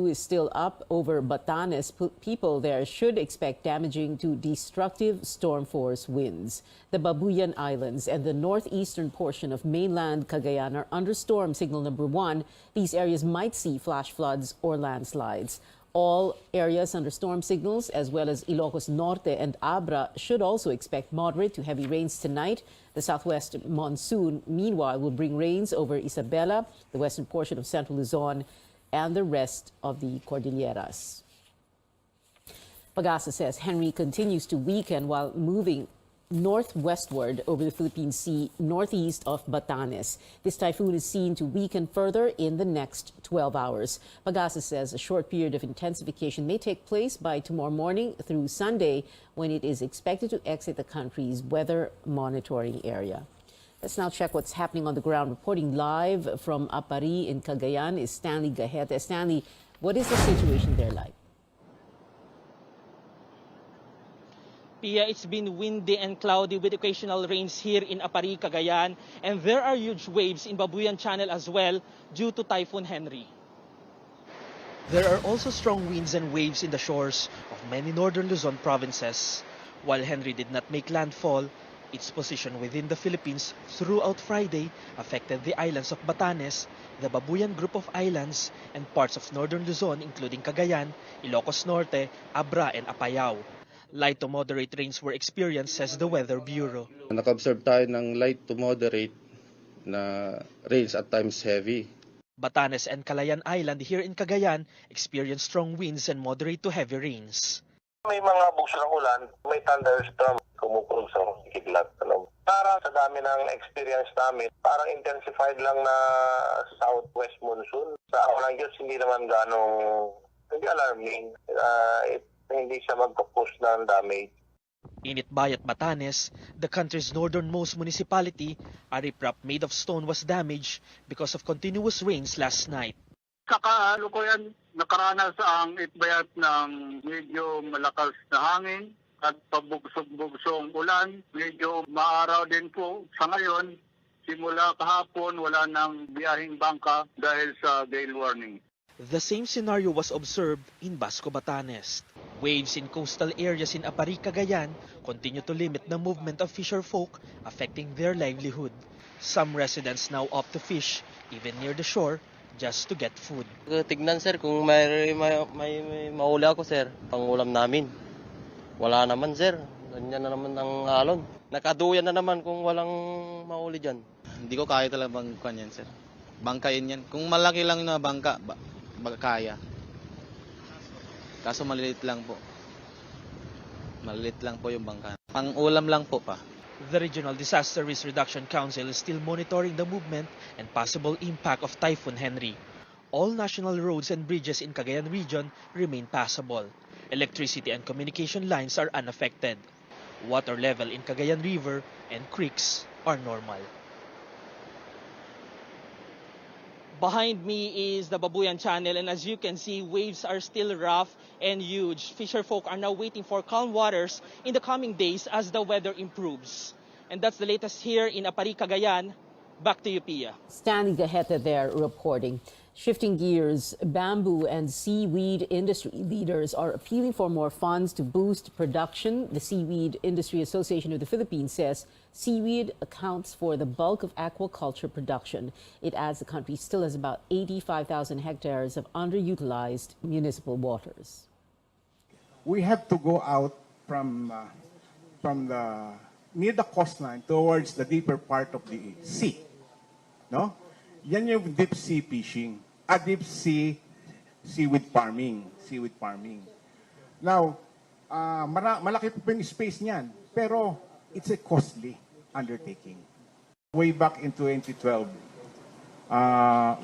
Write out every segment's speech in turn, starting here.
is still up over Batanes. People there should expect damaging to destructive storm force winds. The Babuyan Islands and the northeastern portion of mainland Cagayan are under storm signal number 1. These areas might see flash floods or landslides. All areas under storm signals, as well as Ilocos Norte and Abra, should also expect moderate to heavy rains tonight. The southwest monsoon, meanwhile, will bring rains over Isabela, the western portion of Central Luzon, and the rest of the Cordilleras. Pagasa says Henry continues to weaken while moving northwestward over the Philippine Sea northeast of Batanes. This typhoon is seen to weaken further in the next 12 hours. Pagasa says a short period of intensification may take place by tomorrow morning through Sunday, when it is expected to exit the country's weather monitoring area. Let's now check what's happening on the ground. Reporting live from Apari in Cagayan is Stanley Gahete. Stanley, what is the situation there like? Pia, it's been windy and cloudy with occasional rains here in Apari, Cagayan, and there are huge waves in Babuyan Channel as well due to Typhoon Henry. There are also strong winds and waves in the shores of many northern Luzon provinces. While Henry did not make landfall, its position within the Philippines throughout Friday affected the islands of Batanes, the Babuyan group of islands, and parts of northern Luzon including Cagayan, Ilocos Norte, Abra, and Apayao. Light to moderate rains were experienced, says the Weather Bureau. Naka-observe tayo ng light to moderate na rains at times heavy. Batanes and Calayan Island here in Cagayan experienced strong winds and moderate to heavy rains. May mga bugso ng ulan, may thunderstorm, kumukulong sa kidlat. Para sa dami ng experience namin, parang intensified lang na southwest monsoon. Sa ako ng Diyos, hindi naman hindi alarming. Hindi siya magkapos ng damage. In Itbayat, Batanes, the country's northernmost municipality, a riprap made of stone was damaged because of continuous rains last night. Kakalukuyan, nakaranas ang Itbayat ng medyo malakas na hangin at pabugsog-bugsong ulan. Medyo maaraw din po sa ngayon. Simula kahapon, wala nang biyaheng bangka dahil sa gale warning. The same scenario was observed in Basco, Batanes. Waves in coastal areas in Apari, Cagayan continue to limit the movement of fisher folk, affecting their livelihood. Some residents now opt to fish even near the shore just to get food. Tignan sir kung may mahuli ako sir, pangulam namin. Wala naman sir, ganyan na naman ang alon. Nakaduyan na naman kung walang mahuli dyan. Hindi ko kaya talaga bangkan yan sir. Bangkain yan. Kung malaki lang na bangka, kaya. Kaso malilit lang po. Malilit lang po yung bangka. Pang-ulam lang po pa. The Regional Disaster Risk Reduction Council is still monitoring the movement and possible impact of Typhoon Henry. All national roads and bridges in Cagayan region remain passable. Electricity and communication lines are unaffected. Water level in Cagayan River and creeks are normal. Behind me is the Babuyan Channel, and as you can see, waves are still rough and huge. Fisher folk are now waiting for calm waters in the coming days as the weather improves. And that's the latest here in Apari, Cagayan. Back to you, Pia. Stanley Gaheta there reporting. Shifting gears, bamboo and seaweed industry leaders are appealing for more funds to boost production. The Seaweed Industry Association of the Philippines says seaweed accounts for the bulk of aquaculture production. It adds the country still has about 85,000 hectares of underutilized municipal waters. We have to go out from near the coastline towards the deeper part of the sea. No? Yan yung deep sea fishing, deep sea seaweed farming. Now, malaki po yung space niyan, pero it's a costly undertaking. Way back in 2012,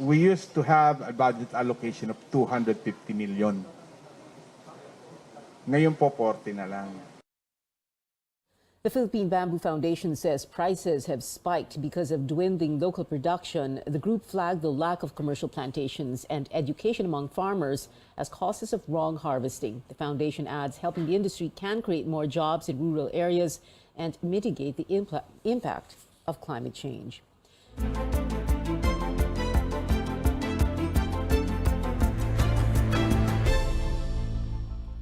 we used to have a budget allocation of 250 million. Ngayon po 40 na lang. The Philippine Bamboo Foundation says prices have spiked because of dwindling local production. The group flagged the lack of commercial plantations and education among farmers as causes of wrong harvesting. The foundation adds helping the industry can create more jobs in rural areas and mitigate the impact of climate change.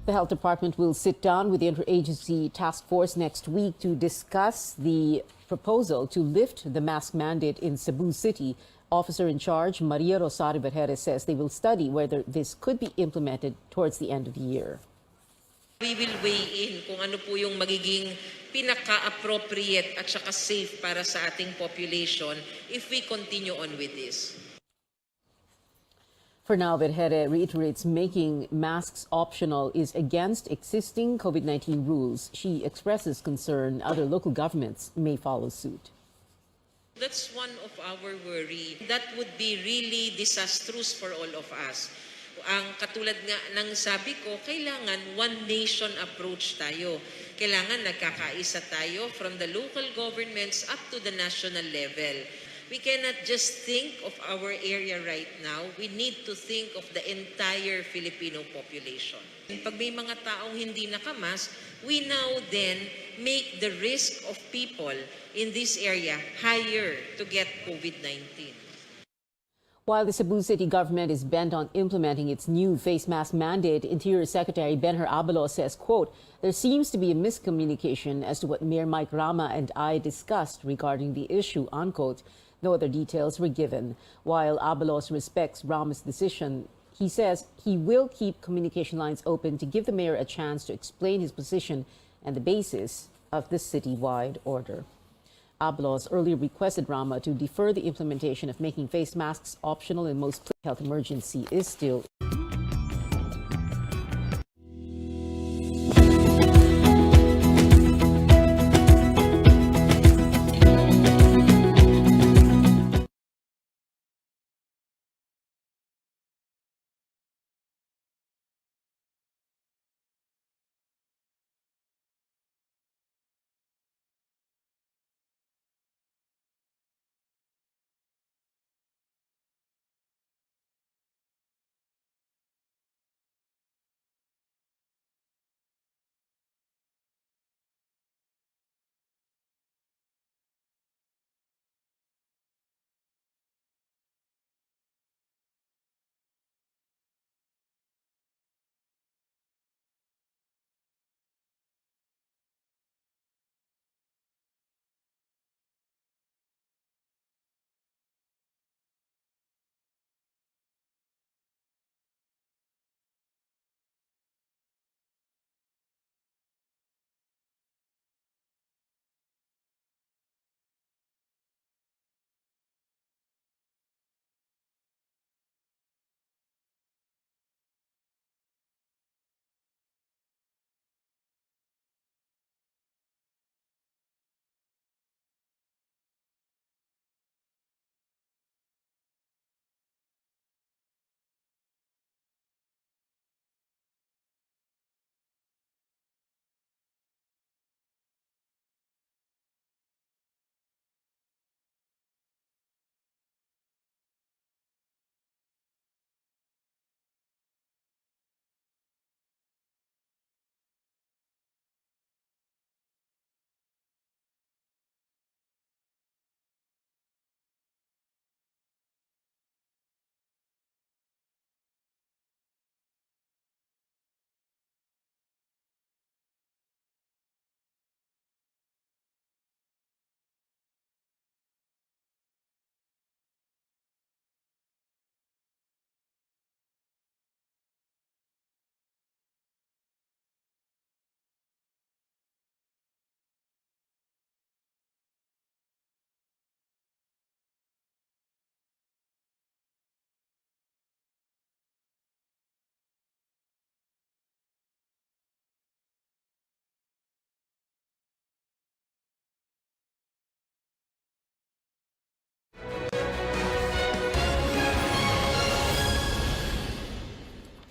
The health department will sit down with the interagency task force next week to discuss the proposal to lift the mask mandate in Cebu City. Officer in charge, Maria Rosario Vergeres, says they will study whether this could be implemented towards the end of the year. We will weigh in kung ano po yung magiging pinaka-appropriate at saka safe para sa ating population if we continue on with this. For now, Vergeres reiterates making masks optional is against existing COVID-19 rules. She expresses concern other local governments may follow suit. That's one of our worry. That would be really disastrous for all of us. Ang katulad nga ng sabi ko, kailangan one nation approach tayo. Kailangan nagkakaisa tayo from the local governments up to the national level. We cannot just think of our area right now. We need to think of the entire Filipino population. Pag may mga taong hindi nakamas, we now then make the risk of people in this area higher to get COVID-19. While the Cebu City government is bent on implementing its new face mask mandate, Interior Secretary Benher Abalos says, quote, there seems to be a miscommunication as to what Mayor Mike Rama and I discussed regarding the issue, unquote. No other details were given. While Abalos respects Rama's decision, he says he will keep communication lines open to give the mayor a chance to explain his position and the basis of the citywide order. Abalos earlier requested Rama to defer the implementation of making face masks optional in most places. Health emergency is still.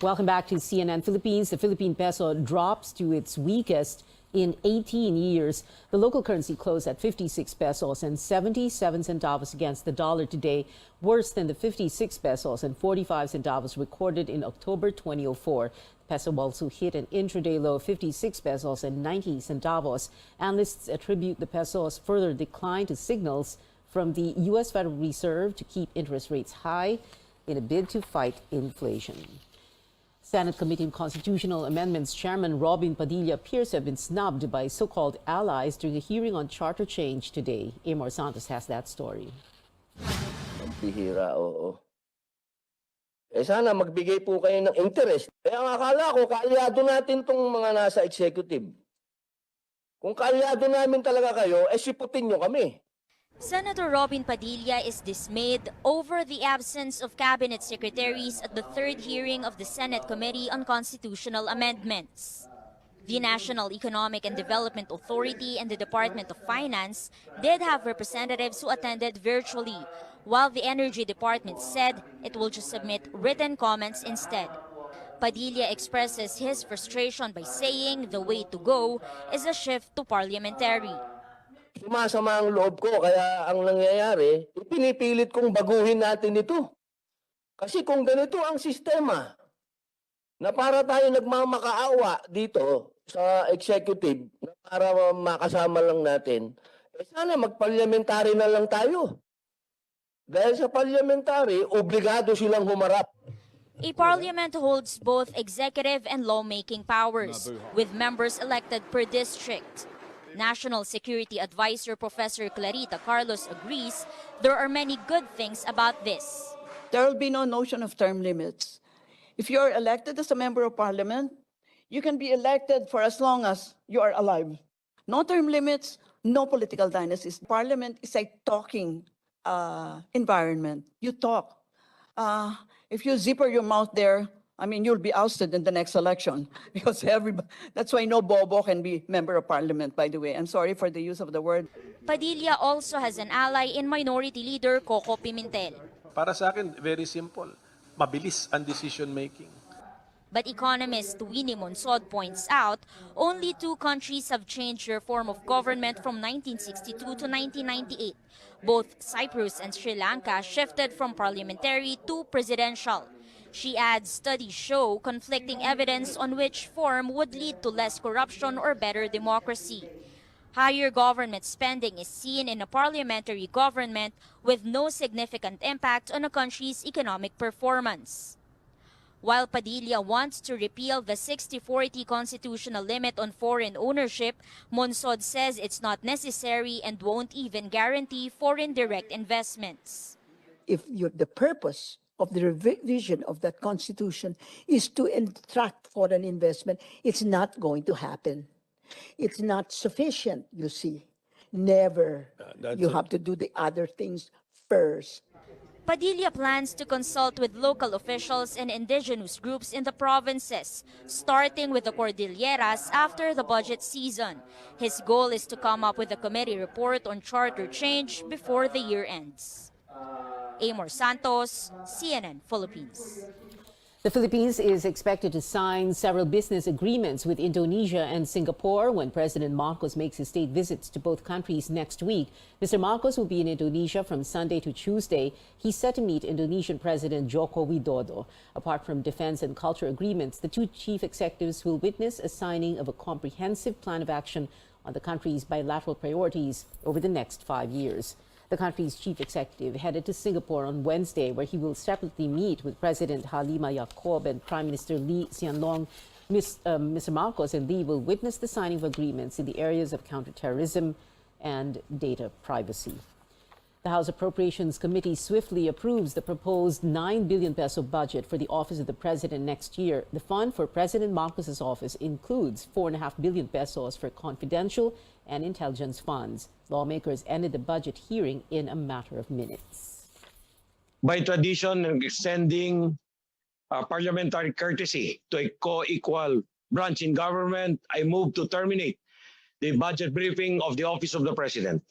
Welcome back to CNN Philippines. The Philippine peso drops to its weakest in 18 years. The local currency closed at 56 pesos and 77 centavos against the dollar today, worse than the 56 pesos and 45 centavos recorded in October 2004. The peso also hit an intraday low of 56 pesos and 90 centavos. Analysts attribute the peso's further decline to signals from the U.S. Federal Reserve to keep interest rates high in a bid to fight inflation. Senate Committee on Constitutional Amendments Chairman Robin Padilla appears to have been snubbed by so-called allies during a hearing on charter change today. Amor Santos has that story. Ang bihira, oo. Sana magbigay po kayo ng interest. Kaya ang akala ko, kaalyado natin tong mga nasa executive. Kung kaalyado namin talaga kayo, siputin nyo kami. Senator Robin Padilla is dismayed over the absence of cabinet secretaries at the third hearing of the Senate Committee on Constitutional Amendments. The National Economic and Development Authority and the Department of Finance did have representatives who attended virtually, while the Energy Department said it will just submit written comments instead. Padilla expresses his frustration by saying the way to go is a shift to parliamentary. Sumasama ang loob ko, kaya ang nangyayari, ipinipilit kong baguhin natin ito. Kasi kung ganito ang sistema, na para tayo nagmamakaawa dito sa executive, na para makasama lang natin, sana mag-parliamentary na lang tayo. Dahil sa parliamentary, obligado silang humarap. A parliament holds both executive and lawmaking powers, with members elected per district. National Security Advisor Professor Clarita Carlos agrees there are many good things about this. There will be no notion of term limits. If you are elected as a member of parliament, you can be elected for as long as you are alive. No term limits, no political dynasties. Parliament is a talking environment. You talk. If you zipper your mouth there, I mean, you'll be ousted in the next election because that's why no bobo can be member of parliament, by the way. I'm sorry for the use of the word. Padilla also has an ally in Minority Leader Coco Pimentel. Para sa akin, very simple. Mabilis ang decision making. But economist Winnie Monsod points out, only two countries have changed their form of government from 1962 to 1998. Both Cyprus and Sri Lanka shifted from parliamentary to presidential. She adds studies show conflicting evidence on which form would lead to less corruption or better democracy. Higher government spending is seen in a parliamentary government with no significant impact on a country's economic performance. While Padilla wants to repeal the 60-40 constitutional limit on foreign ownership, Monsod says it's not necessary and won't even guarantee foreign direct investments. If the purpose of the revision of that constitution is to attract foreign investment, it's not going to happen. It's not sufficient, you see. Never. You have to do the other things first. Padilla plans to consult with local officials and indigenous groups in the provinces, starting with the Cordilleras after the budget season. His goal is to come up with a committee report on charter change before the year ends. Amor Santos, CNN Philippines. The Philippines is expected to sign several business agreements with Indonesia and Singapore when President Marcos makes his state visits to both countries next week. Mr. Marcos will be in Indonesia from Sunday to Tuesday. He's set to meet Indonesian President Joko Widodo. Apart from defense and culture agreements, the two chief executives will witness a signing of a comprehensive plan of action on the country's bilateral priorities over the next 5 years. The country's chief executive headed to Singapore on Wednesday, where he will separately meet with President Halima Yacob and Prime Minister Lee Hsien Loong. Mr. Marcos and Lee will witness the signing of agreements in the areas of counterterrorism and data privacy. The House Appropriations Committee swiftly approves the proposed 9 billion peso budget for the Office of the President next year. The fund for President Marcos's office includes 4.5 billion pesos for confidential and intelligence funds. Lawmakers ended the budget hearing in a matter of minutes. By tradition, extending parliamentary courtesy to a co-equal branch in government, I move to terminate the budget briefing of the Office of the President.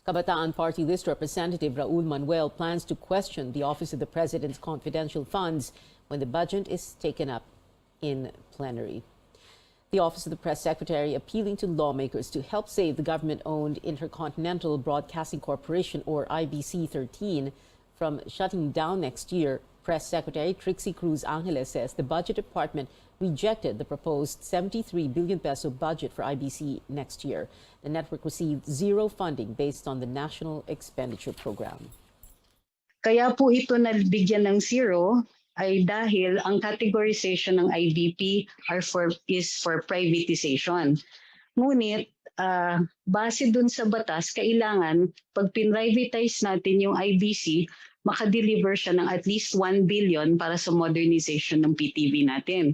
Kabataan Party List Representative Raul Manuel plans to question the Office of the President's confidential funds when the budget is taken up in plenary. The Office of the Press Secretary appealing to lawmakers to help save the government-owned Intercontinental Broadcasting Corporation, or IBC-13, from shutting down next year. Press Secretary Trixie Cruz Angeles says the Budget Department rejected the proposed 73 billion peso budget for IBC next year. The network received zero funding based on the National Expenditure Program. Kaya po ito nabigyan ng zero ay dahil ang categorization ng IBP is for privatization. Ngunit base dun sa batas, kailangan pag pinrivatize natin yung IBC, makadeliver siya ng at least 1 billion para sa modernization ng PTV natin.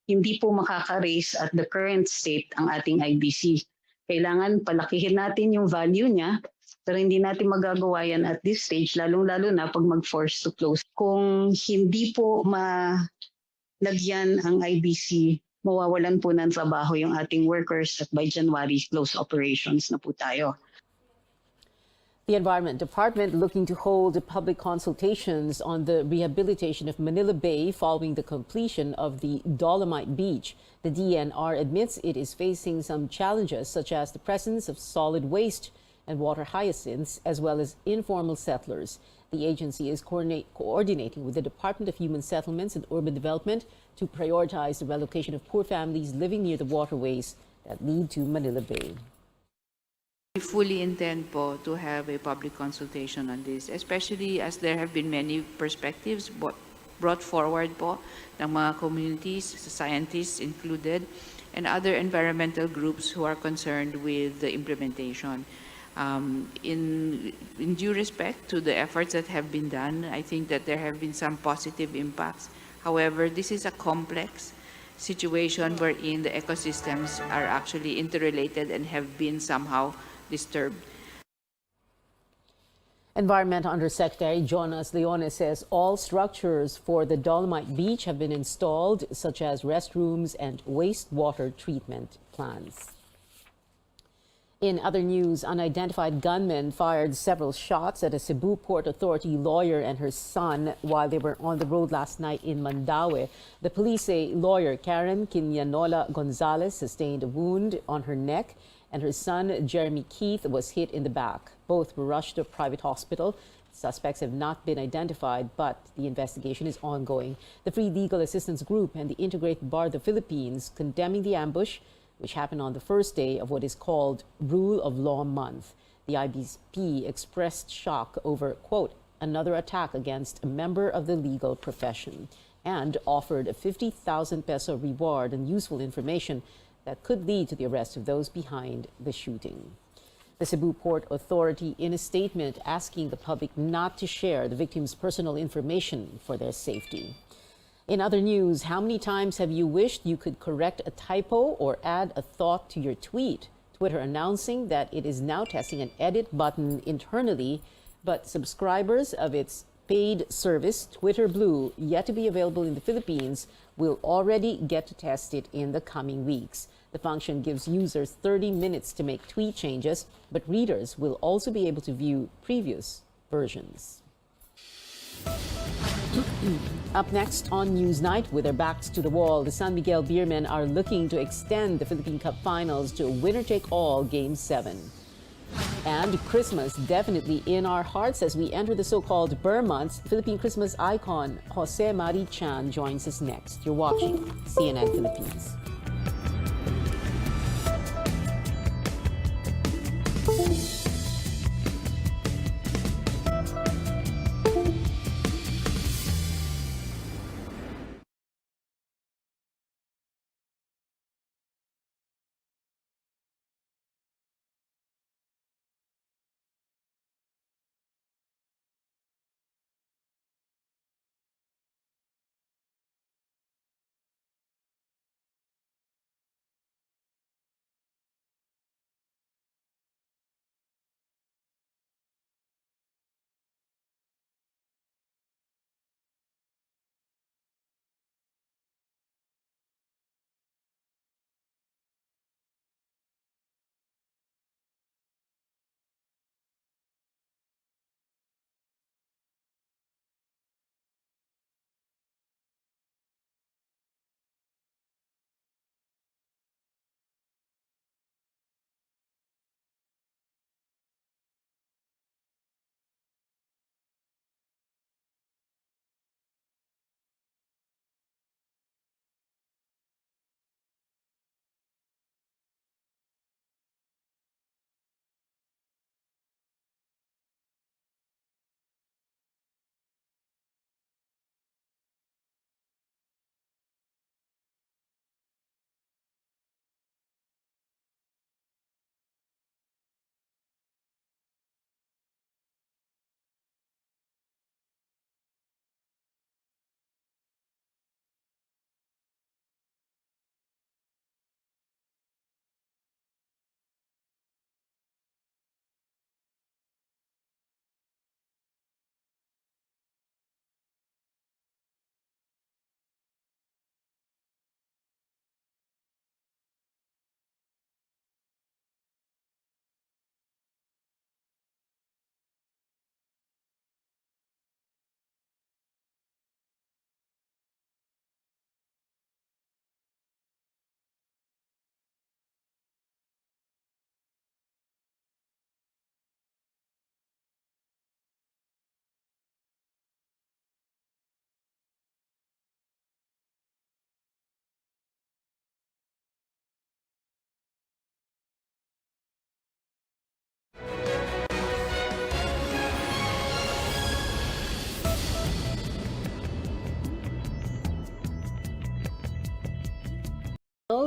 Hindi po makaka-raise at the current state ang ating IBC. Kailangan palakihin natin yung value niya, pero hindi natin magagawa yan at this stage, lalong-lalo na pag mag-force to close. Kung hindi po malagyan ang IBC, mawawalan po ng trabaho yung ating workers at by January, close operations na po tayo. The Environment Department looking to hold public consultations on the rehabilitation of Manila Bay following the completion of the Dolomite Beach. The DNR admits it is facing some challenges such as the presence of solid waste and water hyacinths as well as informal settlers. The agency is coordinating with the Department of Human Settlements and Urban Development to prioritize the relocation of poor families living near the waterways that lead to Manila Bay. We fully intend po to have a public consultation on this, especially as there have been many perspectives brought forward po ng mga communities, scientists included, and other environmental groups who are concerned with the implementation. In due respect to the efforts that have been done, I think that there have been some positive impacts. However, this is a complex situation wherein the ecosystems are actually interrelated and have been somehow disturbed. Environment Undersecretary Jonas Leone says all structures for the Dolomite Beach have been installed, such as restrooms and wastewater treatment plants. In other news, unidentified gunmen fired several shots at a Cebu Port Authority lawyer and her son while they were on the road last night in Mandaue. The police say lawyer Karen Quinianola Gonzalez sustained a wound on her neck and her son Jeremy Keith was hit in the back. Both were rushed to a private hospital. Suspects have not been identified, but the investigation is ongoing. The Free Legal Assistance Group and the Integrated Bar of the Philippines condemning the ambush, which happened on the first day of what is called Rule of Law Month. The IBP expressed shock over, quote, another attack against a member of the legal profession, and offered a 50,000 peso reward and useful information that could lead to the arrest of those behind the shooting. The Cebu Port Authority in a statement asking the public not to share the victims' personal information for their safety. In other news, how many times have you wished you could correct a typo or add a thought to your tweet? Twitter announcing that it is now testing an edit button internally, but subscribers of its paid service, Twitter Blue, yet to be available in the Philippines, will already get to test it in the coming weeks. The function gives users 30 minutes to make tweet changes, but readers will also be able to view previous versions. Up next on Newsnight, with their backs to the wall, the San Miguel Beermen are looking to extend the Philippine Cup Finals to a winner-take-all Game 7. And Christmas definitely in our hearts as we enter the so-called Burr months. Philippine Christmas icon Jose Mari Chan joins us next. You're watching CNN Philippines.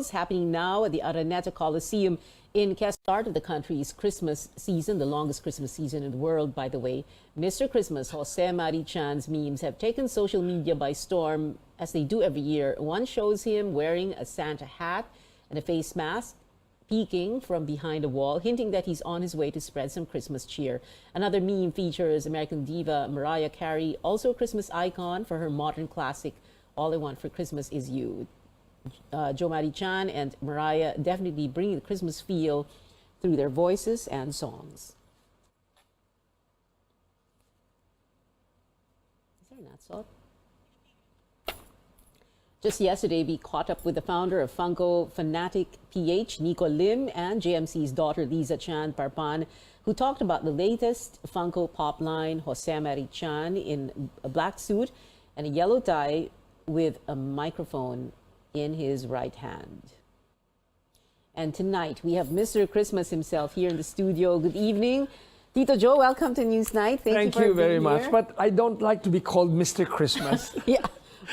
festivals happening now at the Araneta Coliseum in Quezon, start of the country's Christmas season, the longest Christmas season in the world, by the way. Mr. Christmas, Jose Mari Chan's memes have taken social media by storm, as they do every year. One shows him wearing a Santa hat and a face mask, peeking from behind a wall, hinting that he's on his way to spread some Christmas cheer. Another meme features American diva Mariah Carey, also a Christmas icon for her modern classic, All I Want for Christmas Is You. Jo Mari Chan and Mariah definitely bringing the Christmas feel through their voices and songs. Is there an ad salt? Just yesterday, we caught up with the founder of Funko Fanatic PH, Nico Lim, and JMC's daughter, Liza Chan Parpan, who talked about the latest Funko Pop line, Jose Mari Chan in a black suit and a yellow tie with a microphone in his right hand. And tonight, we have Mr. Christmas himself here in the studio. Good evening. Tito Joe, welcome to Newsnight. Thank you very much. But I don't like to be called Mr. Christmas. Yeah,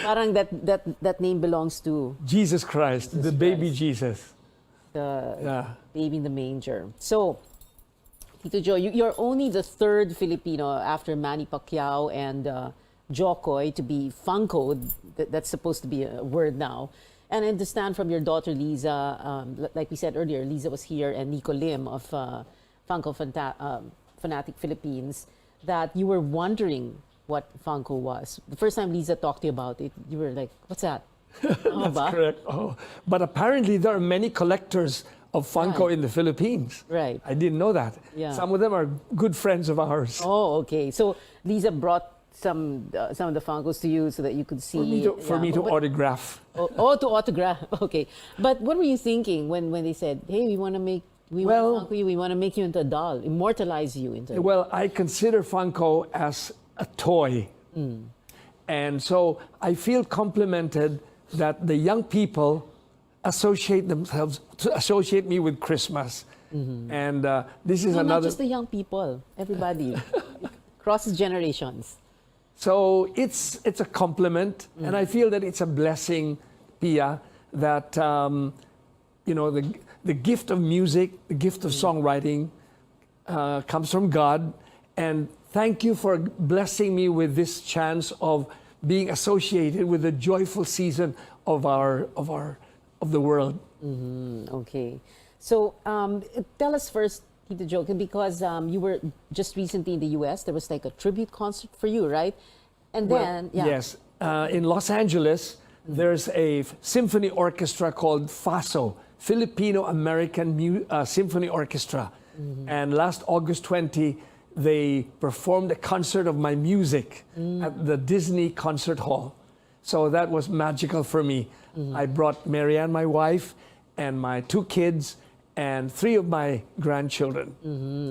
parang that name belongs to Jesus Christ, the baby Jesus. The baby in the manger. So, Tito Joe, you're only the third Filipino after Manny Pacquiao and Jokoy to be Funko'd. That's supposed to be a word now. And I understand from your daughter Liza, like we said earlier, Liza was here, and Nico Lim of Funko Fanatic Philippines, that you were wondering what Funko was. The first time Liza talked to you about it, you were like, what's that? That's correct. Oh. But apparently there are many collectors of Funko in the Philippines. Right. I didn't know that. Yeah. Some of them are good friends of ours. Oh, okay. So Liza brought some of the Funkos to you so that you could see. For me to autograph. Oh, to autograph. Okay. But what were you thinking when they said, hey, we want to make you, we want to make you into a doll, immortalize you into Well, I consider Funko as a toy. And so I feel complimented that the young people associate me with Christmas. And this is no, another... not just the young people, everybody. Crosses generations. So it's a compliment, and I feel that it's a blessing, Pia, that you know, the gift of music, the gift of songwriting comes from God, and thank you for blessing me with this chance of being associated with the joyful season of the world. Okay, so tell us first, Tito Joe, because you were just recently in the U.S. There was like a tribute concert for you, right? And then, yes, in Los Angeles, there's a symphony orchestra called FASO, Filipino American Symphony Orchestra. And last August 20, they performed a concert of my music at the Disney Concert Hall. So that was magical for me. I brought Marianne, my wife, and my 2 kids, and 3 of my grandchildren.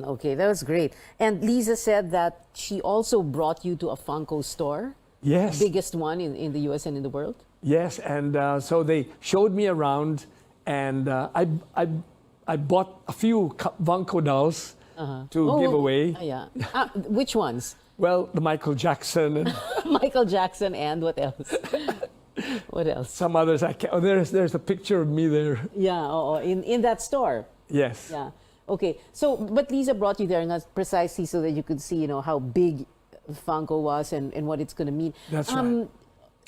Okay, that was great. And Liza said that she also brought you to a Funko store. Yes. Biggest one in the U.S. and in the world. Yes, and so they showed me around, and I bought a few Funko dolls to give away. Which ones? Well, the Michael Jackson. And Michael Jackson, and what else? What else? Some others. There's a picture of me there. Yeah, in that store. Yes. Yeah. Okay. So, but Liza brought you there not precisely so that you could see, how big Funko was and what it's going to mean. That's right.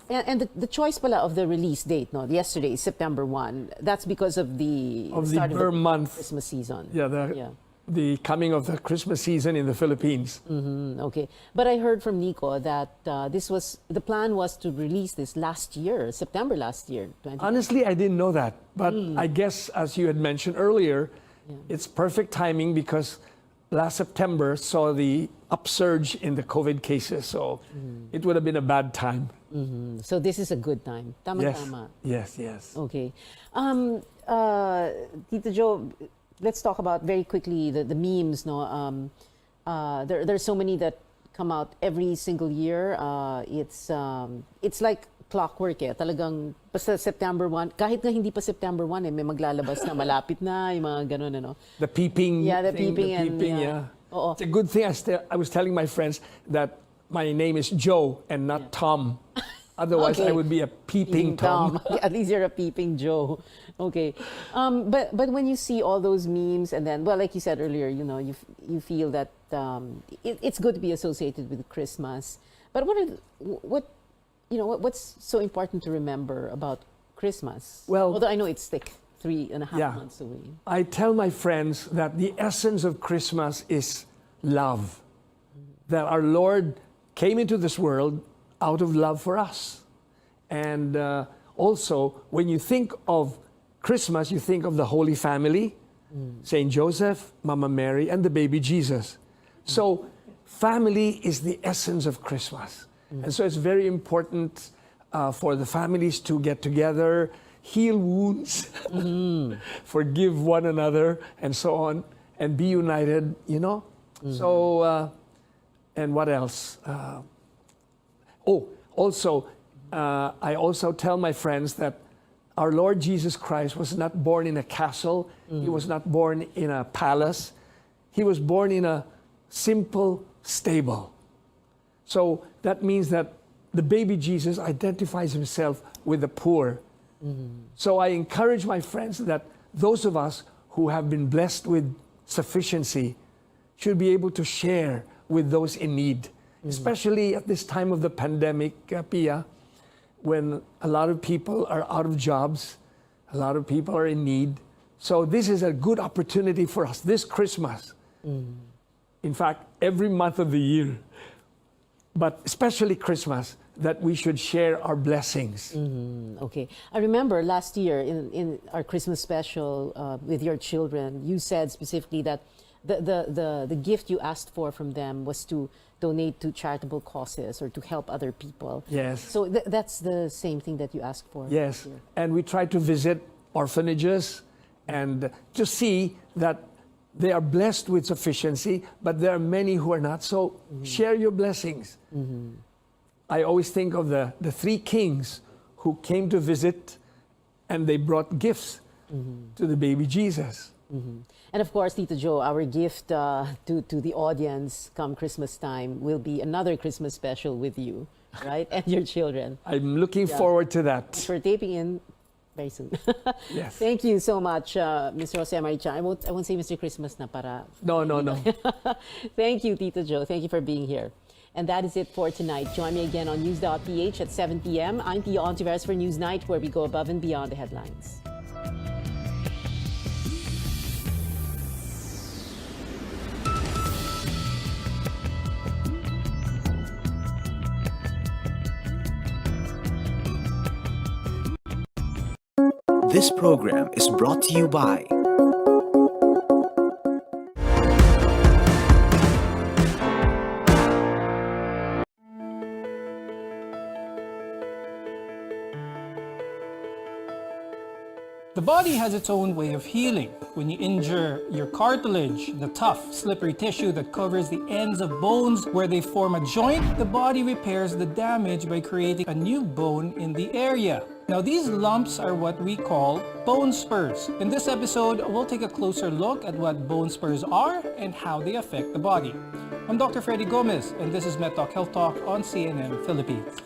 And the choice pala of the release date, yesterday, September 1, that's because of the start of the month Christmas season. The coming of the Christmas season in the Philippines. Okay. But I heard from Nico that the plan was to release this last year, September last year. Honestly, I didn't know that. But I guess, as you had mentioned earlier, it's perfect timing because last September saw the upsurge in the COVID cases. So it would have been a bad time. So this is a good time. Tama-tama. Yes. Okay. Tito Joe, let's talk about very quickly the memes. There's so many that come out every single year. It's like clockwork Talagang basta September 1, kahit na hindi pa September 1 may maglalabas na malapit na yung mga ganun The peeping. Yeah, the thing, peeping. Yeah. It's a good thing. I was telling my friends that my name is Joe and not Tom. Otherwise, I would be a peeping Tom. At least you're a peeping Joe. Okay. But when you see all those memes and then, well, like you said earlier, you know, you feel that it's good to be associated with Christmas. But what's so important to remember about Christmas? Well, although I know it's like 3.5 months away. I tell my friends that the essence of Christmas is love. That our Lord came into this world out of love for us. And also, when you think of Christmas, you think of the Holy Family, Saint Joseph, Mama Mary, and the baby Jesus. So family is the essence of Christmas. And so it's very important for the families to get together, heal wounds, forgive one another, and so on, and be united, you know? So, and what else? I also tell my friends that our Lord Jesus Christ was not born in a castle. He was not born in a palace. He was born in a simple stable. So that means that the baby Jesus identifies himself with the poor. So I encourage my friends that those of us who have been blessed with sufficiency should be able to share with those in need, especially at this time of the pandemic, Pia, when a lot of people are out of jobs, a lot of people are in need. So this is a good opportunity for us this Christmas. In fact, every month of the year, but especially Christmas, that we should share our blessings. Okay. I remember last year in our Christmas special with your children, you said specifically that the gift you asked for from them was to donate to charitable causes or to help other people. Yes. So that's the same thing that you asked for. Yes. And we try to visit orphanages and to see that they are blessed with sufficiency, but there are many who are not. So share your blessings. I always think of the three kings who came to visit and they brought gifts to the baby Jesus. And of course, Tito Joe, our gift to the audience come Christmas time will be another Christmas special with you, right? And your children. I'm looking forward to that. We're taping in very soon. Yes. Thank you so much, Mr. Jose Marichan. I won't say Mr. Christmas na para. No. Thank you, Tito Joe. Thank you for being here. And that is it for tonight. Join me again on News.ph at 7 p.m. I'm Pia Ontiveros for Newsnight, where we go above and beyond the headlines. This program is brought to you by The body has its own way of healing. When you injure your cartilage, the tough, slippery tissue that covers the ends of bones where they form a joint, the body repairs the damage by creating a new bone in the area. Now, these lumps are what we call bone spurs. In this episode, we'll take a closer look at what bone spurs are and how they affect the body. I'm Dr. Freddy Gomez, and this is MedTalk Health Talk on CNN Philippines.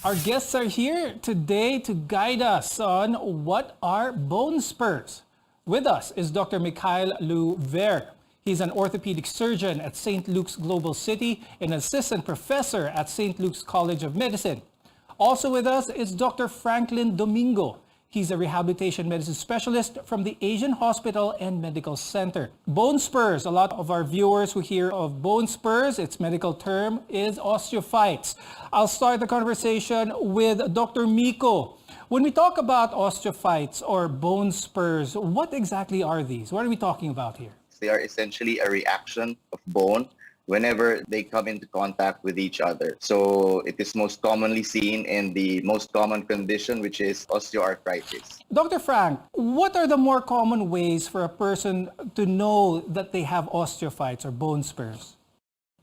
Our guests are here today to guide us on what are bone spurs. With us is Dr. Mikhail Lou Ver. He's an orthopedic surgeon at St. Luke's Global City and assistant professor at St. Luke's College of Medicine. Also with us is Dr. Franklin Domingo. He's a rehabilitation medicine specialist from the Asian Hospital and Medical Center. Bone spurs, a lot of our viewers who hear of bone spurs, its medical term is osteophytes. I'll start the conversation with Dr. Miko. When we talk about osteophytes or bone spurs, what exactly are these? What are we talking about here? They are essentially a reaction of bone whenever they come into contact with each other. So it is most commonly seen in the most common condition, which is osteoarthritis. Dr. Frank, what are the more common ways for a person to know that they have osteophytes or bone spurs?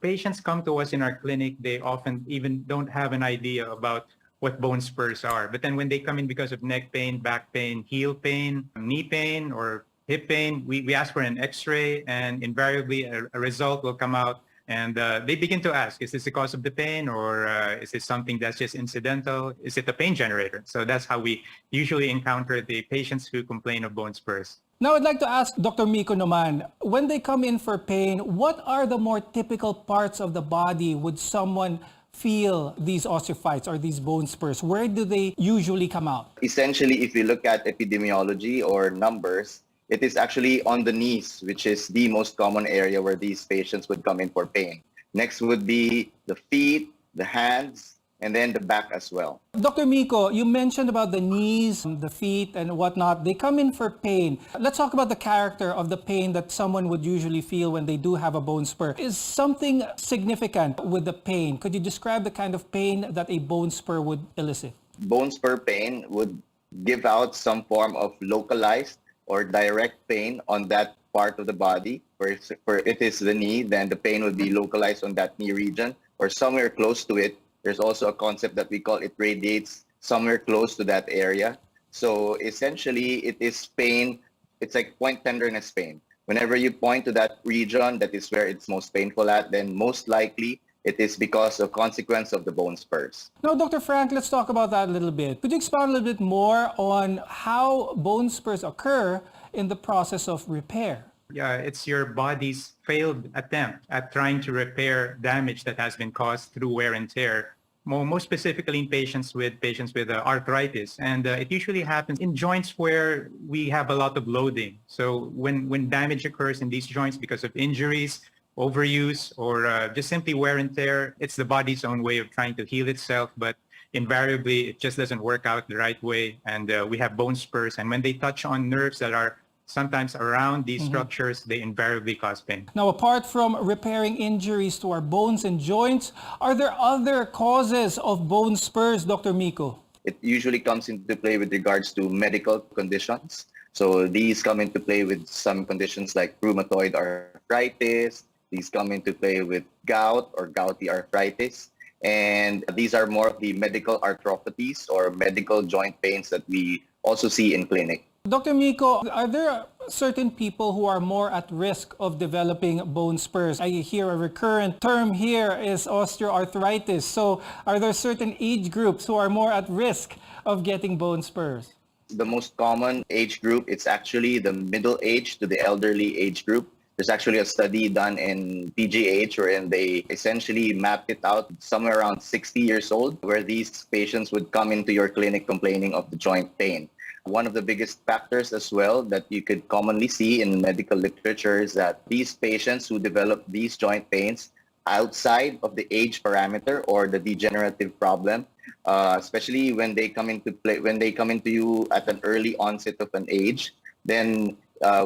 Patients come to us in our clinic, they often even don't have an idea about what bone spurs are. But then when they come in because of neck pain, back pain, heel pain, knee pain, or hip pain, we ask for an x-ray, and invariably a result will come out. And they begin to ask, is this the cause of the pain, or is it something that's just incidental? Is it a pain generator? So that's how we usually encounter the patients who complain of bone spurs. Now, I'd like to ask Dr. Miko naman, when they come in for pain, what are the more typical parts of the body would someone feel these osteophytes or these bone spurs? Where do they usually come out? Essentially, if you look at epidemiology or numbers, it is actually on the knees, which is the most common area where these patients would come in for pain. Next would be the feet, the hands, and then the back as well. Dr. Miko, you mentioned about the knees, the feet, and whatnot. They come in for pain. Let's talk about the character of the pain that someone would usually feel when they do have a bone spur. Is something significant with the pain? Could you describe the kind of pain that a bone spur would elicit? Bone spur pain would give out some form of localized or direct pain on that part of the body. For it is the knee, then the pain would be localized on that knee region or somewhere close to it. There's also a concept that we call it radiates somewhere close to that area. So essentially, it is pain. It's like point tenderness pain. Whenever you point to that region, that is where it's most painful at, then most likely it is because of consequence of the bone spurs. Now, Dr. Frank, let's talk about that a little bit. Could you expound a little bit more on how bone spurs occur in the process of repair? Yeah, it's your body's failed attempt at trying to repair damage that has been caused through wear and tear, most specifically in patients with arthritis. And it usually happens in joints where we have a lot of loading. So when damage occurs in these joints because of injuries, overuse, or just simply wear and tear, it's the body's own way of trying to heal itself, but invariably it just doesn't work out the right way. And we have bone spurs, and when they touch on nerves that are sometimes around these structures, they invariably cause pain. Now, apart from repairing injuries to our bones and joints, are there other causes of bone spurs, Dr. Miko? It usually comes into play with regards to medical conditions. So these come into play with some conditions like rheumatoid arthritis. These come into play with gout or gouty arthritis. And these are more of the medical arthropathies or medical joint pains that we also see in clinic. Dr. Miko, are there certain people who are more at risk of developing bone spurs? I hear a recurrent term here is osteoarthritis. So are there certain age groups who are more at risk of getting bone spurs? The most common age group, it's actually the middle age to the elderly age group. There's actually a study done in PGH wherein they essentially mapped it out somewhere around 60 years old, where these patients would come into your clinic complaining of the joint pain. One of the biggest factors as well that you could commonly see in medical literature is that these patients who develop these joint pains outside of the age parameter or the degenerative problem, especially when they come into play, when they come into you at an early onset of an age, then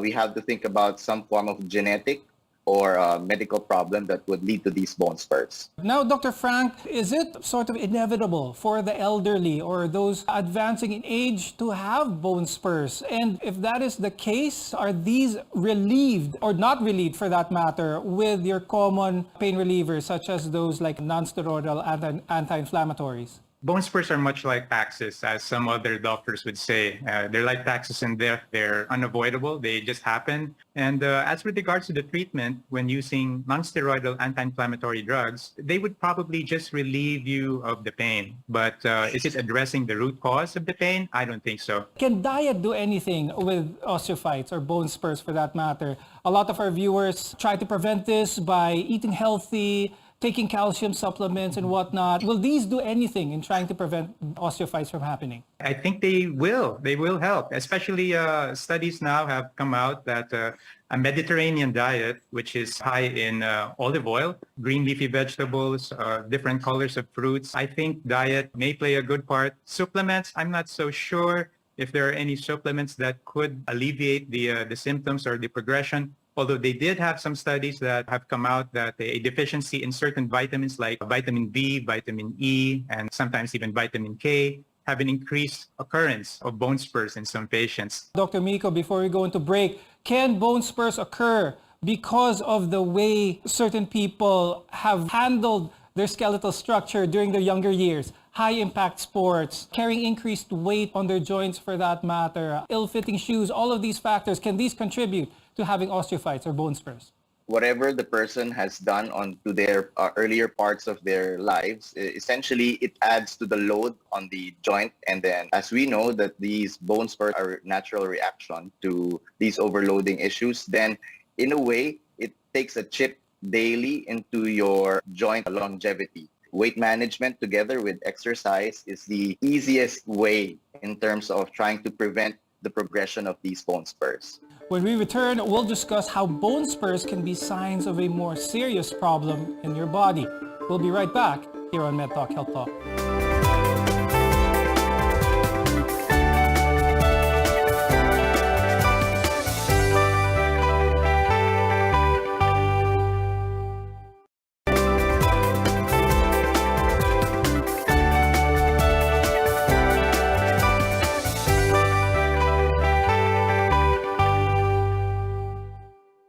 we have to think about some form of genetic or medical problem that would lead to these bone spurs. Now, Dr. Frank, is it sort of inevitable for the elderly or those advancing in age to have bone spurs? And if that is the case, are these relieved or not relieved for that matter with your common pain relievers such as those like non-steroidal anti-inflammatories? Bone spurs are much like taxes, as some other doctors would say. They're like taxes in death. They're unavoidable. They just happen. And as with regards to the treatment, when using non-steroidal anti-inflammatory drugs, they would probably just relieve you of the pain. But is it addressing the root cause of the pain? I don't think so. Can diet do anything with osteophytes or bone spurs for that matter? A lot of our viewers try to prevent this by eating healthy, taking calcium supplements and whatnot. Will these do anything in trying to prevent osteophytes from happening? I think they will. They will help. Especially studies now have come out that a Mediterranean diet, which is high in olive oil, green leafy vegetables, different colors of fruits, I think diet may play a good part. Supplements, I'm not so sure if there are any supplements that could alleviate the symptoms or the progression. Although they did have some studies that have come out that a deficiency in certain vitamins like vitamin B, vitamin E, and sometimes even vitamin K have an increased occurrence of bone spurs in some patients. Dr. Miko, before we go into break, can bone spurs occur because of the way certain people have handled their skeletal structure during their younger years? high-impact sports, carrying increased weight on their joints for that matter, ill-fitting shoes, all of these factors, can these contribute to having osteophytes or bone spurs? Whatever the person has done on to their earlier parts of their lives, essentially it adds to the load on the joint. And then as we know that these bone spurs are a natural reaction to these overloading issues, then in a way, it takes a chip daily into your joint longevity. Weight management together with exercise is the easiest way in terms of trying to prevent the progression of these bone spurs. When we return, we'll discuss how bone spurs can be signs of a more serious problem in your body. We'll be right back here on MedTalk Health Talk.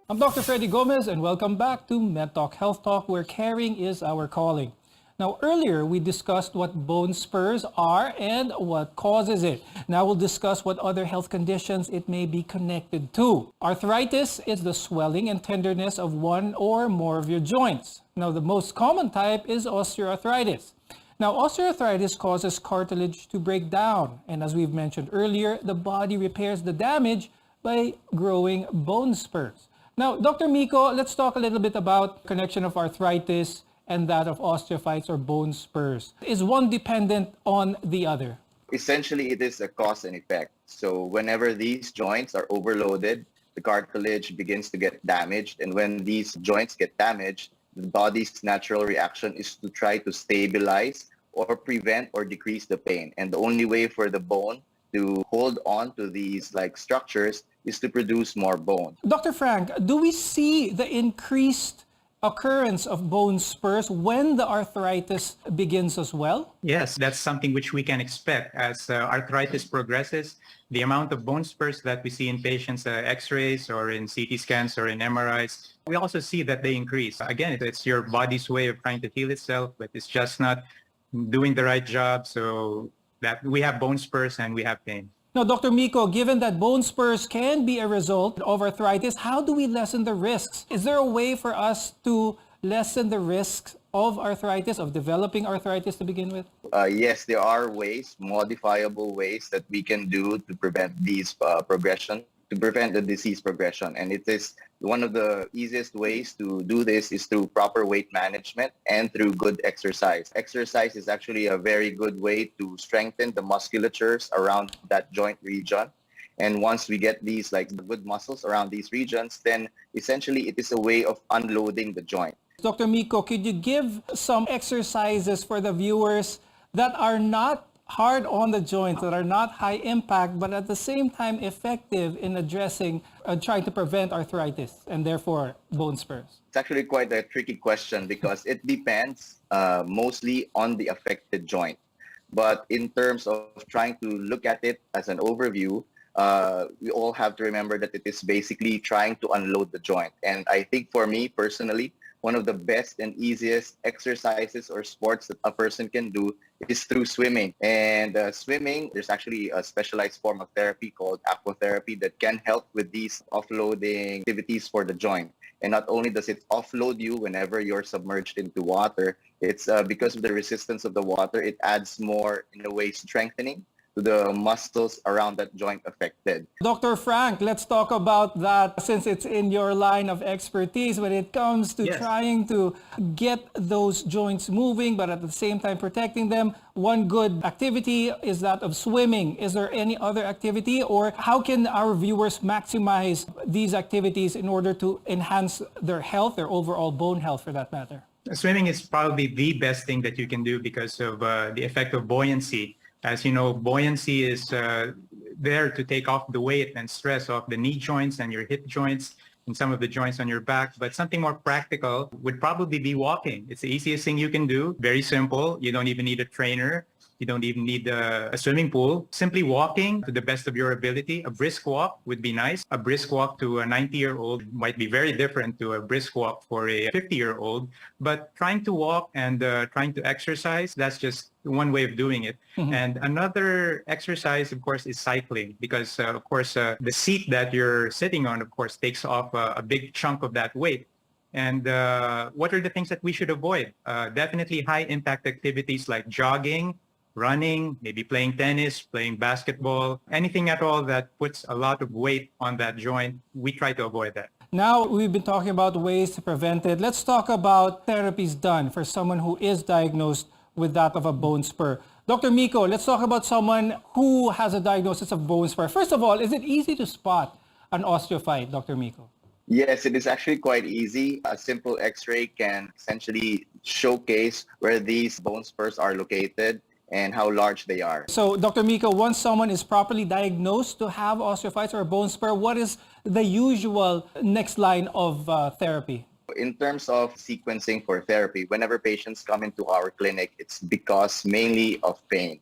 I'm Dr. Freddy Gomez and welcome back to MedTalk Health Talk, where caring is our calling. Now, earlier we discussed what bone spurs are and what causes it. Now we'll discuss what other health conditions it may be connected to. Arthritis is the swelling and tenderness of one or more of your joints. Now, the most common type is osteoarthritis. Now, osteoarthritis causes cartilage to break down, and as we've mentioned earlier, the body repairs the damage by growing bone spurs. Now, Dr. Miko, let's talk a little bit about the connection of arthritis and that of osteophytes or bone spurs. Is one dependent on the other? Essentially, it is a cause and effect. So whenever these joints are overloaded, the cartilage begins to get damaged. And when these joints get damaged, the body's natural reaction is to try to stabilize or prevent or decrease the pain. And the only way for the bone to hold on to these structures is to produce more bone. Dr. Frank, do we see the increased occurrence of bone spurs when the arthritis begins as well? Yes, that's something which we can expect. As arthritis progresses, the amount of bone spurs that we see in patients' x-rays or in CT scans or in MRIs, we also see that they increase. Again, it's your body's way of trying to heal itself, but it's just not doing the right job. So that we have bone spurs and we have pain. Now, Dr. Miko, given that bone spurs can be a result of arthritis, how do we lessen the risks? Is there a way for us to lessen the risks of arthritis, of developing arthritis to begin with? Yes, there are ways, modifiable ways that we can do to prevent these to prevent the disease progression. And it is one of the easiest ways to do this is through proper weight management and through good exercise. Exercise is actually a very good way to strengthen the musculatures around that joint region. And once we get these good muscles around these regions, then essentially it is a way of unloading the joint. Dr. Miko, could you give some exercises for the viewers that are not hard on the joints, that are not high impact, but at the same time effective in addressing, trying to prevent arthritis and therefore bone spurs? It's actually quite a tricky question because it depends mostly on the affected joint. But in terms of trying to look at it as an overview, we all have to remember that it is basically trying to unload the joint. And I think for me personally, one of the best and easiest exercises or sports that a person can do is through swimming. And swimming, there's actually a specialized form of therapy called aquatherapy that can help with these offloading activities for the joint. And not only does it offload you whenever you're submerged into water, it's because of the resistance of the water, it adds more, in a way, strengthening to the muscles around that joint affected. Dr. Frank, let's talk about that since it's in your line of expertise when it comes to trying to get those joints moving, but at the same time protecting them. One good activity is that of swimming. Is there any other activity, or how can our viewers maximize these activities in order to enhance their health, their overall bone health for that matter? Swimming is probably the best thing that you can do because of the effect of buoyancy. As you know, buoyancy is there to take off the weight and stress off the knee joints and your hip joints and some of the joints on your back. But something more practical would probably be walking. It's the easiest thing you can do. Very simple. You don't even need a trainer. You don't even need a swimming pool. Simply walking to the best of your ability. A brisk walk would be nice. A brisk walk to a 90-year-old might be very different to a brisk walk for a 50-year-old. But trying to walk and trying to exercise, that's just one way of doing it. And another exercise, of course, is cycling because, of course, the seat that you're sitting on, of course, takes off a big chunk of that weight. And what are the things that we should avoid? Definitely high-impact activities like jogging, running, maybe playing tennis, playing basketball, anything at all that puts a lot of weight on that joint, we try to avoid that. Now we've been talking about ways to prevent it. Let's talk about therapies done for someone who is diagnosed with that of a bone spur. Dr. Miko, let's talk about someone who has a diagnosis of bone spur. First of all, is it easy to spot an osteophyte, Dr. Miko? Yes, it is actually quite easy. A simple X-ray can essentially showcase where these bone spurs are located and how large they are. So, Dr. Miko, once someone is properly diagnosed to have osteophytes or a bone spur, what is the usual next line of therapy? In terms of sequencing for therapy, whenever patients come into our clinic, it's because mainly of pain.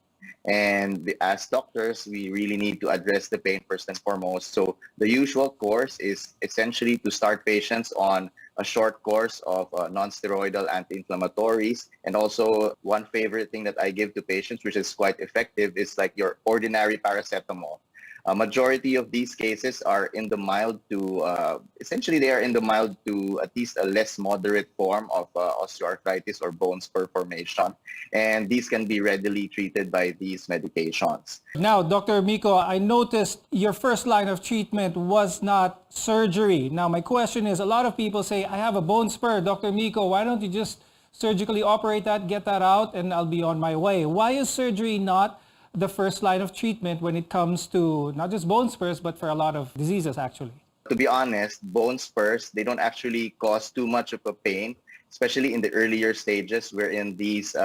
And as doctors, we really need to address the pain first and foremost. So the usual course is essentially to start patients on a short course of non-steroidal anti-inflammatories. And also one favorite thing that I give to patients, which is quite effective, is like your ordinary paracetamol. A majority of these cases are in the mild to, essentially they are in the mild to at least a less moderate form of osteoarthritis or bone spur formation. And these can be readily treated by these medications. Now, Dr. Miko, I noticed your first line of treatment was not surgery. Now, my question is, a lot of people say, I have a bone spur. Dr. Miko, why don't you just surgically operate that, get that out, and I'll be on my way? Why is surgery not the first line of treatment when it comes to not just bone spurs, but for a lot of diseases, actually? To be honest, bone spurs, they don't actually cause too much of a pain, especially in the earlier stages wherein these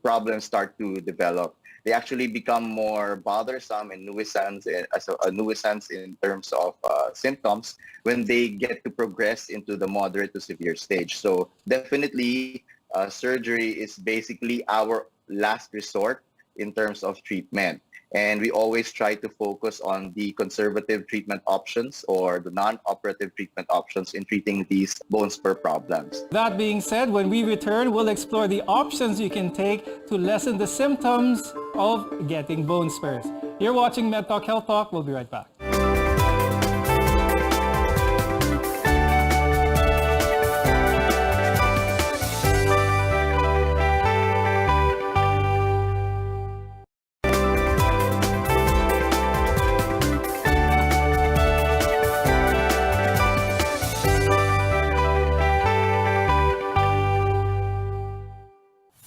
problems start to develop. They actually become more bothersome and nuisance in terms of symptoms when they get to progress into the moderate to severe stage. So definitely surgery is basically our last resort in terms of treatment. And we always try to focus on the conservative treatment options or the non-operative treatment options in treating these bone spur problems. That being said, when we return, we'll explore the options you can take to lessen the symptoms of getting bone spurs. You're watching MedTalk Health Talk. We'll be right back.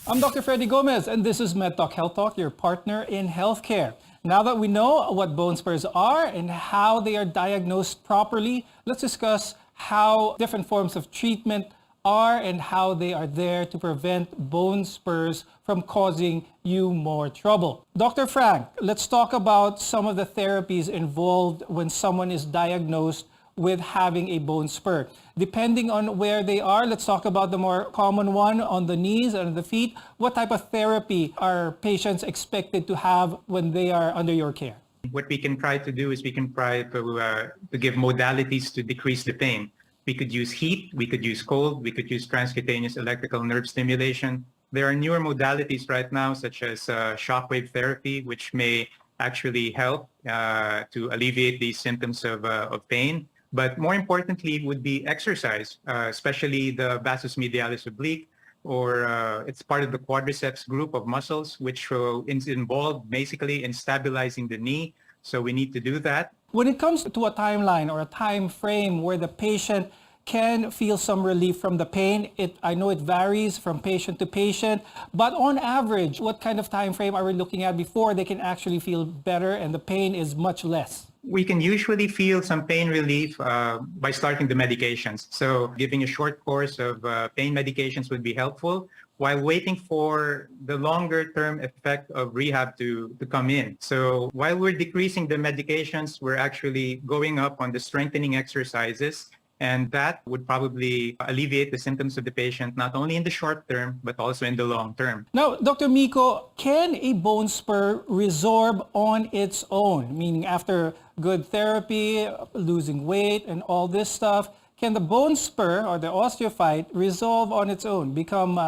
I'm Dr. Freddy Gomez, and this is MedTalk Health Talk, your partner in healthcare. Now that we know what bone spurs are and how they are diagnosed properly, let's discuss how different forms of treatment are and how they are there to prevent bone spurs from causing you more trouble. Dr. Frank, let's talk about some of the therapies involved when someone is diagnosed with having a bone spur. Depending on where they are, let's talk about the more common one on the knees and the feet. What type of therapy are patients expected to have when they are under your care? What we can try to do is we can try to give modalities to decrease the pain. We could use heat, we could use cold, we could use transcutaneous electrical nerve stimulation. There are newer modalities right now, such as shockwave therapy, which may actually help to alleviate these symptoms of pain. But more importantly would be exercise, especially the vastus medialis oblique, or it's part of the quadriceps group of muscles, which is involved basically in stabilizing the knee. So we need to do that. When it comes to a timeline or a time frame where the patient can feel some relief from the pain, I know it varies from patient to patient, but on average, what kind of time frame are we looking at before they can actually feel better and the pain is much less? We can usually feel some pain relief by starting the medications. So giving a short course of pain medications would be helpful while waiting for the longer term effect of rehab to come in. So while we're decreasing the medications, we're actually going up on the strengthening exercises And that would probably alleviate the symptoms of the patient, not only in the short term, but also in the long term. Now, Dr. Miko, can a bone spur resorb on its own? Meaning after good therapy, losing weight, and all this stuff, can the bone spur or the osteophyte resolve on its own, become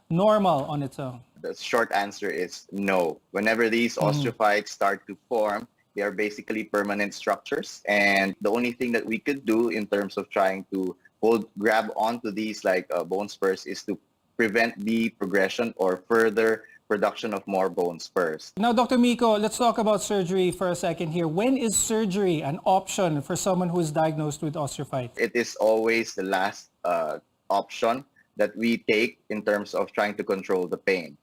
normal on its own? The short answer is no. Whenever these osteophytes start to form, they are basically permanent structures. And the only thing that we could do in terms of trying to grab onto these like bone spurs is to prevent the progression or further production of more bone spurs. Now, Dr. Miko, let's talk about surgery for a second here. When is surgery an option for someone who is diagnosed with osteophyte? It is always the last option that we take in terms of trying to control the pain.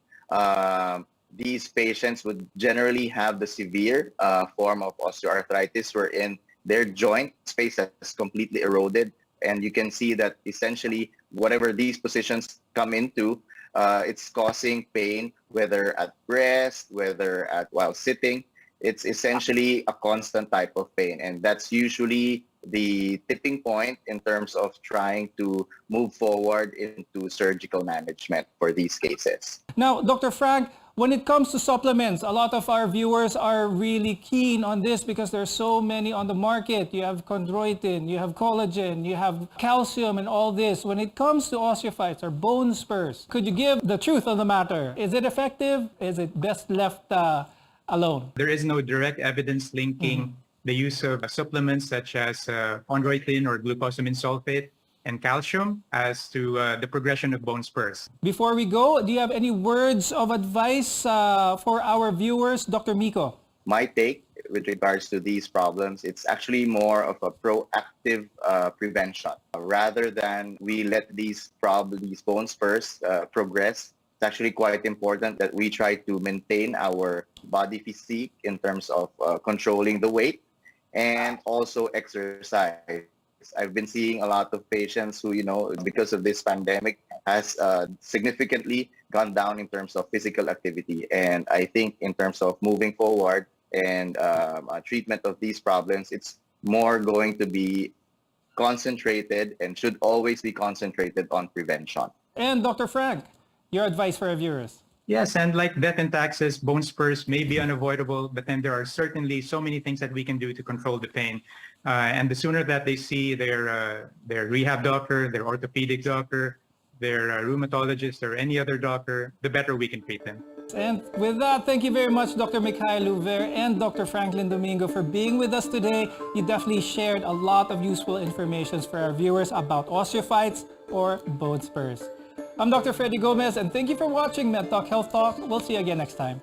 These patients would generally have the severe form of osteoarthritis wherein their joint space has completely eroded. And you can see that essentially whatever these positions come into, it's causing pain, whether at rest, whether while sitting. It's essentially a constant type of pain. And that's usually the tipping point in terms of trying to move forward into surgical management for these cases. Now, Dr. Frank, when it comes to supplements, a lot of our viewers are really keen on this because there's so many on the market. You have chondroitin, you have collagen, you have calcium and all this. When it comes to osteophytes or bone spurs, could you give the truth of the matter? Is it effective? Is it best left alone? There is no direct evidence linking the use of supplements such as chondroitin or glucosamine sulfate and calcium as to the progression of bone spurs. Before we go, do you have any words of advice for our viewers, Dr. Miko? My take with regards to these problems, it's actually more of a proactive prevention. Rather than we let these bone spurs progress, it's actually quite important that we try to maintain our body physique in terms of controlling the weight and also exercise. I've been seeing a lot of patients who, because of this pandemic, has significantly gone down in terms of physical activity. And I think in terms of moving forward and treatment of these problems, it's more going to be concentrated and should always be concentrated on prevention. And Dr. Frank, your advice for our viewers? Yes, and like death and taxes, bone spurs may be unavoidable, but then there are certainly so many things that we can do to control the pain. And the sooner that they see their rehab doctor, their orthopedic doctor, their rheumatologist, or any other doctor, the better we can treat them. And with that, thank you very much, Dr. Mikhail Louver and Dr. Franklin Domingo for being with us today. You definitely shared a lot of useful information for our viewers about osteophytes or bone spurs. I'm Dr. Freddy Gomez, and thank you for watching MedTalk Health Talk. We'll see you again next time.